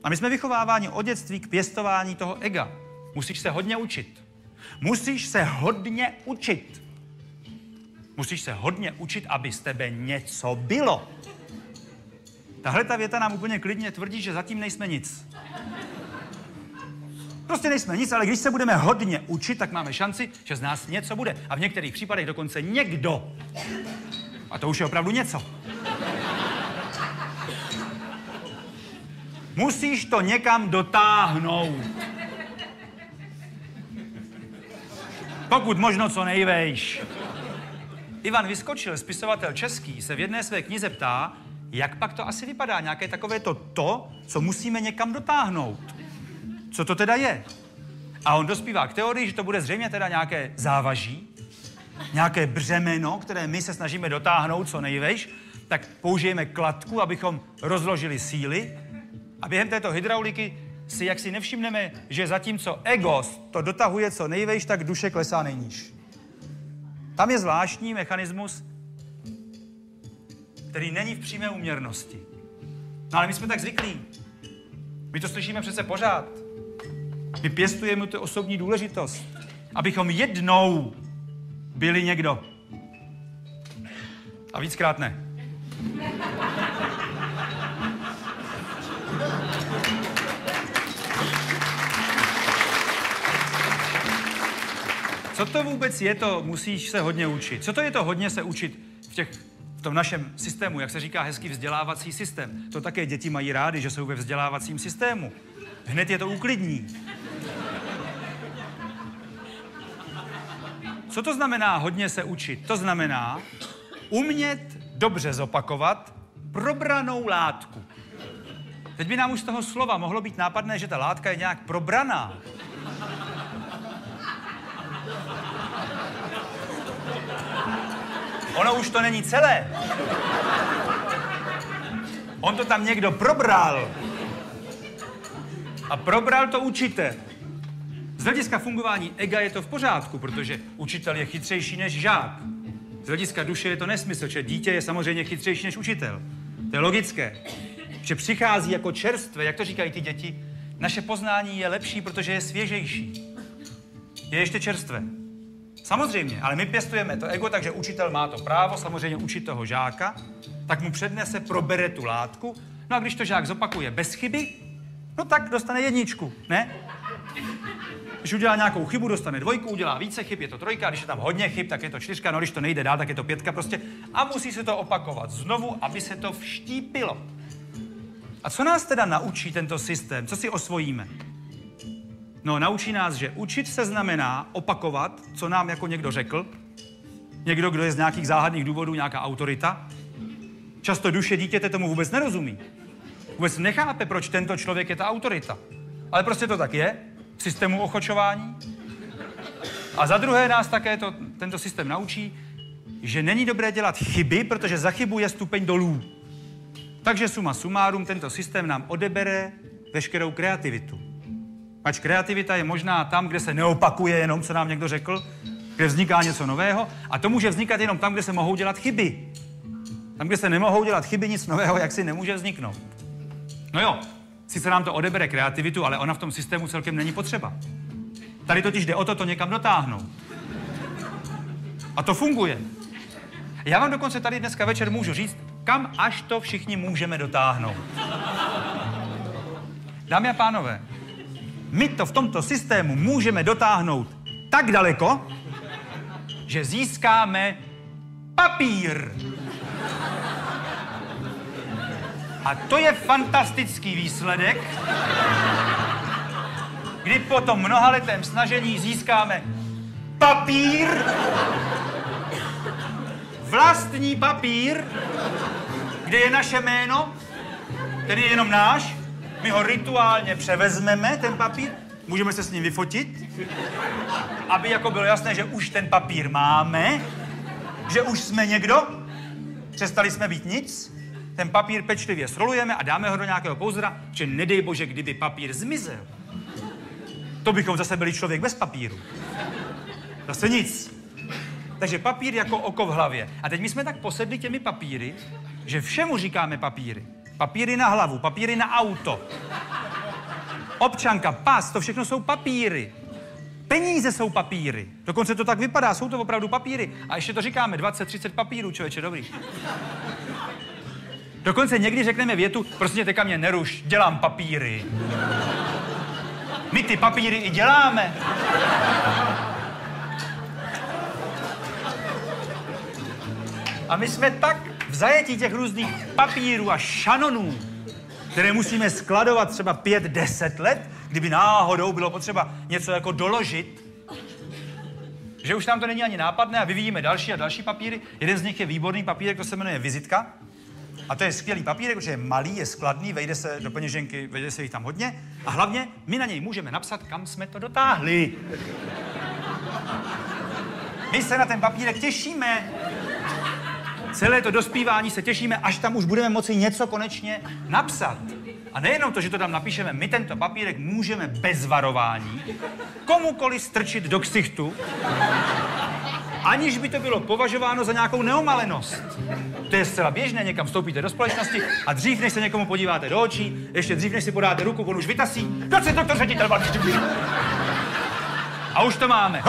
A my jsme vychováváni od dětství k pěstování toho ega. Musíš se hodně učit. Musíš se hodně učit. Musíš se hodně učit, aby z tebe něco bylo. Tahle ta věta nám úplně klidně tvrdí, že zatím nejsme nic. Prostě nejsme nic, ale když se budeme hodně učit, tak máme šanci, že z nás něco bude. A v některých případech dokonce někdo. A to už je opravdu něco. Musíš to někam dotáhnout. Pokud možno co nejvejš. Ivan Vyskočil, spisovatel český, se v jedné své knize ptá, jak pak to asi vypadá, nějaké takové to, co musíme někam dotáhnout. Co to teda je? A on dospívá k teorii, že to bude zřejmě teda nějaké závaží, nějaké břemeno, které my se snažíme dotáhnout co nejvejš, tak použijeme kladku, abychom rozložili síly a během této hydrauliky si jaksi nevšimneme, že zatímco ego to dotahuje co nejvejš, tak duše klesá nejníž. Tam je zvláštní mechanismus, který není v přímé úměrnosti. No ale my jsme tak zvyklí. My to slyšíme přece pořád. My pěstujeme tu osobní důležitost, abychom jednou byli někdo. A víckrát ne. Co to vůbec je to, musíš se hodně učit? Co to je to hodně se učit v tom našem systému, jak se říká hezký vzdělávací systém? To také děti mají rády, že jsou ve vzdělávacím systému. Hned je to úklidní. Co to znamená hodně se učit? To znamená umět dobře zopakovat probranou látku. Teď by nám už z toho slova mohlo být nápadné, že ta látka je nějak probraná. Ono už to není celé. On to tam někdo probral. A probral to učitel. Z hlediska fungování ega je to v pořádku, protože učitel je chytřejší než žák. Z hlediska duše je to nesmysl, že dítě je samozřejmě chytřejší než učitel. To je logické. Že přichází jako čerstvé, jak to říkají ty děti, naše poznání je lepší, protože je svěžejší. Je ještě čerstvé. Samozřejmě, ale my pěstujeme to ego, takže učitel má to právo samozřejmě učit toho žáka, tak mu přednese, probere tu látku, no a když to žák zopakuje bez chyby, no tak dostane 1, ne? Když udělá nějakou chybu, dostane 2, udělá více chyb, je to 3, když je tam hodně chyb, tak je to 4, no když to nejde dál, tak je to 5 prostě. A musí se to opakovat znovu, aby se to vštípilo. A co nás teda naučí tento systém? Co si osvojíme? No, naučí nás, že učit se znamená opakovat, co nám jako někdo řekl. Někdo, kdo je z nějakých záhadných důvodů, nějaká autorita. Často duše dítěte tomu vůbec nerozumí. Vůbec nechápe, proč tento člověk je ta autorita. Ale prostě to tak je, v systému ochočování. A za druhé nás také tento systém naučí, že není dobré dělat chyby, protože za chybu je stupeň dolů. Takže suma sumárum, tento systém nám odebere veškerou kreativitu. Ač kreativita je možná tam, kde se neopakuje jenom, co nám někdo řekl, kde vzniká něco nového, a to může vznikat jenom tam, kde se mohou dělat chyby. Tam, kde se nemohou dělat chyby, nic nového jaksi nemůže vzniknout. No jo, sice nám to odebere kreativitu, ale ona v tom systému celkem není potřeba. Tady totiž jde o to někam dotáhnout. A to funguje. Já vám dokonce tady dneska večer můžu říct, kam až to všichni můžeme dotáhnout. Dámy a pánové, my to v tomto systému můžeme dotáhnout tak daleko, že získáme papír. A to je fantastický výsledek, kdy po tom mnohaletém snažení získáme papír, vlastní papír, kde je naše jméno, který je jenom náš. My ho rituálně převezmeme, ten papír, můžeme se s ním vyfotit, aby jako bylo jasné, že už ten papír máme, že už jsme někdo, přestali jsme být nic, ten papír pečlivě srolujeme a dáme ho do nějakého pouzdra, že nedej bože, kdyby papír zmizel. To bychom zase byli člověk bez papíru. Zase nic. Takže papír jako oko v hlavě. A teď my jsme tak posedli těmi papíry, že všemu říkáme papíry. Papíry na hlavu, papíry na auto. občanka, pas, to všechno jsou papíry. Peníze jsou papíry. Dokonce to tak vypadá, jsou to opravdu papíry. A ještě to říkáme, 20-30 papírů, člověče, dobrý. Dokonce někdy řekneme větu, prostě teďka mě neruš, dělám papíry. My ty papíry i děláme. A my jsme tak v zajetí těch různých papírů a šanonů, které musíme skladovat třeba 5-10 let, kdyby náhodou bylo potřeba něco jako doložit, že už nám to není ani nápadné a vyvíjíme další a další papíry. Jeden z nich je výborný papírek, to se jmenuje vizitka. A to je skvělý papírek, protože je malý, je skladný, vejde se do peněženky, vejde se jich tam hodně. A hlavně my na něj můžeme napsat, kam jsme to dotáhli. My se na ten papírek těšíme. Celé to dospívání se těšíme, až tam už budeme moci něco konečně napsat. A nejenom to, že to tam napíšeme, my tento papírek můžeme bez varování komukoliv strčit do ksichtu, aniž by to bylo považováno za nějakou neomalenost. To je zcela běžné, někam vstoupíte do společnosti a dřív, než se někomu podíváte do očí, ještě dřív, než si podáte ruku, on už vytasí. Docent doktor ředitel. A už to máme.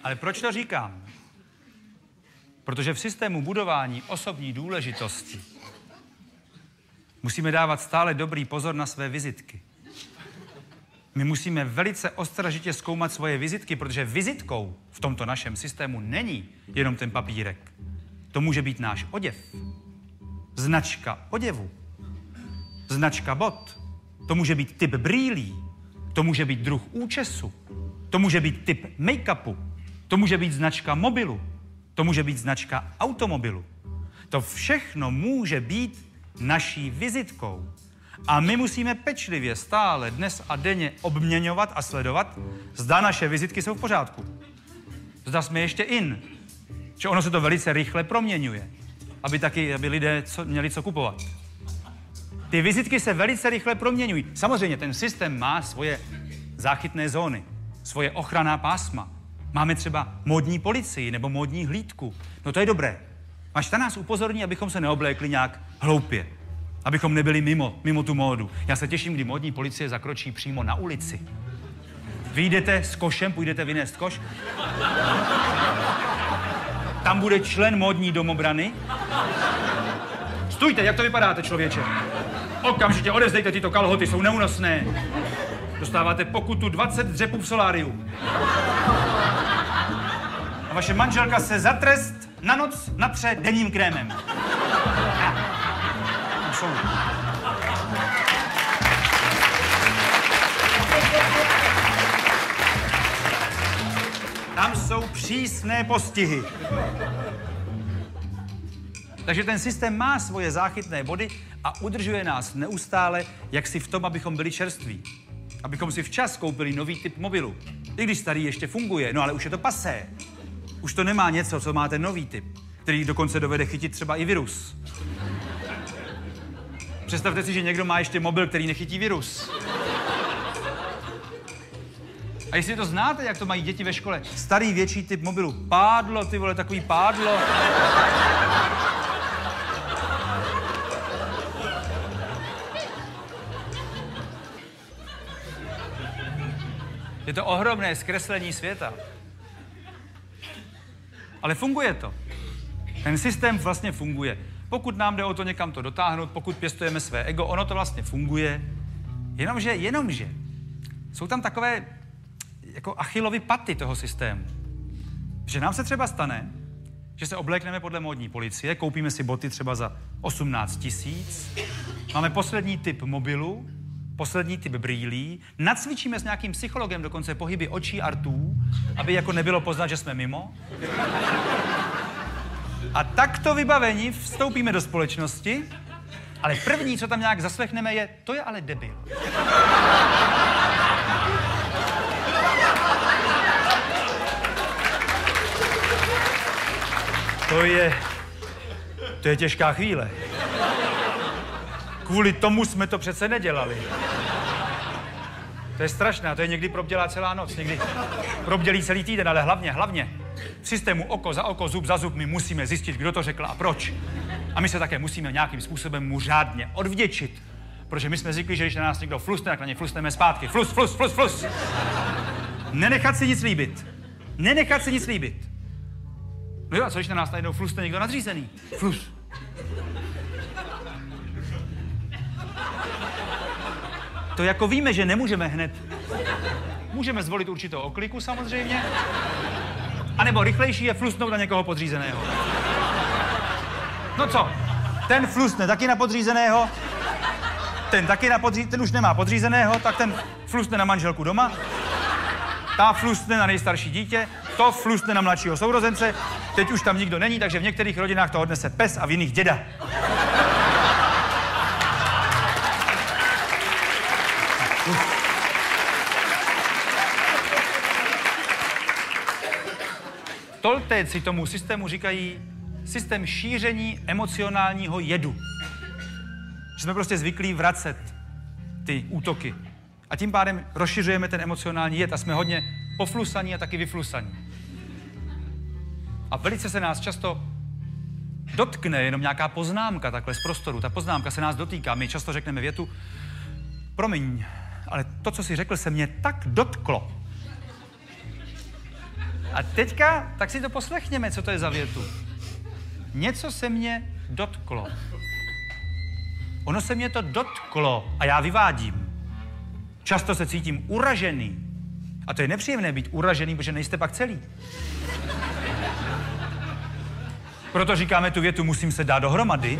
Ale proč to říkám? Protože v systému budování osobní důležitosti musíme dávat stále dobrý pozor na své vizitky. My musíme velice ostražitě zkoumat svoje vizitky, protože vizitkou v tomto našem systému není jenom ten papírek. To může být náš oděv, značka oděvu, značka bot, to může být typ brýlí, to může být druh účesu, to může být typ make-upu, to může být značka mobilu, to může být značka automobilu. To všechno může být naší vizitkou. A my musíme pečlivě stále dnes a denně obměňovat a sledovat, zda naše vizitky jsou v pořádku. Zda jsme ještě in. Že ono se to velice rychle proměňuje, aby lidé měli co kupovat. Ty vizitky se velice rychle proměňují. Samozřejmě ten systém má svoje záchytné zóny, svoje ochranná pásma. Máme třeba módní policii nebo módní hlídku. No to je dobré. Až ta nás upozorní, abychom se neoblékli nějak hloupě. Abychom nebyli mimo tu módu. Já se těším, kdy módní policie zakročí přímo na ulici. Vyjdete s košem, půjdete vynést koš. Tam bude člen módní domobrany. Stůjte, jak to vypadáte, člověče? Okamžitě odevzdejte tyto kalhoty, jsou neúnosné. Dostáváte pokutu 20 dřepů v soláriu. A vaše manželka se za trest na noc natře denním krémem. Tam jsou přísné postihy. Takže ten systém má svoje záchytné body a udržuje nás neustále, jak si v tom, abychom byli čerství. Abychom si včas koupili nový typ mobilu. I když starý ještě funguje, no ale už je to pasé. Už to nemá něco, co má ten nový typ, který dokonce dovede chytit třeba i virus. Představte si, že někdo má ještě mobil, který nechytí virus. A jestli to znáte, jak to mají děti ve škole, starý větší typ mobilu, pádlo, ty vole, takový pádlo. Je to ohromné zkreslení světa. Ale funguje to. Ten systém vlastně funguje. Pokud nám jde o to někam to dotáhnout, pokud pěstujeme své ego, ono to vlastně funguje. Jenomže jsou tam takové jako Achillovy paty toho systému. Že nám se třeba stane, že se oblékneme podle módní policie, koupíme si boty třeba za 18 000, máme poslední typ mobilu, poslední typ brýlí, nacvičíme s nějakým psychologem dokonce pohyby očí a rtů, aby jako nebylo poznat, že jsme mimo. A takto vybavení vstoupíme do společnosti, ale první, co tam nějak zaslechneme, je, to je ale debil. To je těžká chvíle. Kvůli tomu jsme to přece nedělali. To je strašné, to je někdy probdělá celá noc, někdy probdělí celý týden, ale hlavně, V systému oko za oko, zub za zub my musíme zjistit, kdo to řekl a proč. A my se také musíme nějakým způsobem mu řádně odvděčit. Protože my jsme zvykli, že když na nás někdo flusne, tak na ně flusneme zpátky. Flus, flus, flus, flus. Nenechat si nic líbit. Nenechat si nic líbit. No jo, a co když na nás najednou flusne někdo nadřízený? Flus. To jako víme, že nemůžeme hned. Můžeme zvolit určitou okliku samozřejmě. A nebo rychlejší je flusnout na někoho podřízeného. No co? Ten flusne taky na podřízeného. Ten už nemá podřízeného, tak ten flusne na manželku doma. Ta flusne na nejstarší dítě, to flusne na mladšího sourozence. Teď už tam nikdo není, takže v některých rodinách to odnese pes a v jiných děda. Toltéci tomu systému říkají systém šíření emocionálního jedu. Že jsme prostě zvyklí vracet ty útoky. A tím pádem rozšiřujeme ten emocionální jed a jsme hodně poflusaní a taky vyflusaní. A velice se nás často dotkne jenom nějaká poznámka takhle z prostoru. Ta poznámka se nás dotýká. My často řekneme větu: promiň, ale to, co jsi řekl, se mě tak dotklo. A teďka, tak si to poslechněme, co to je za větu. Něco se mě dotklo. Ono se mě to dotklo a já vyvádím. Často se cítím uražený. A to je nepříjemné být uražený, protože nejste pak celý. Proto říkáme tu větu, musím se dát dohromady.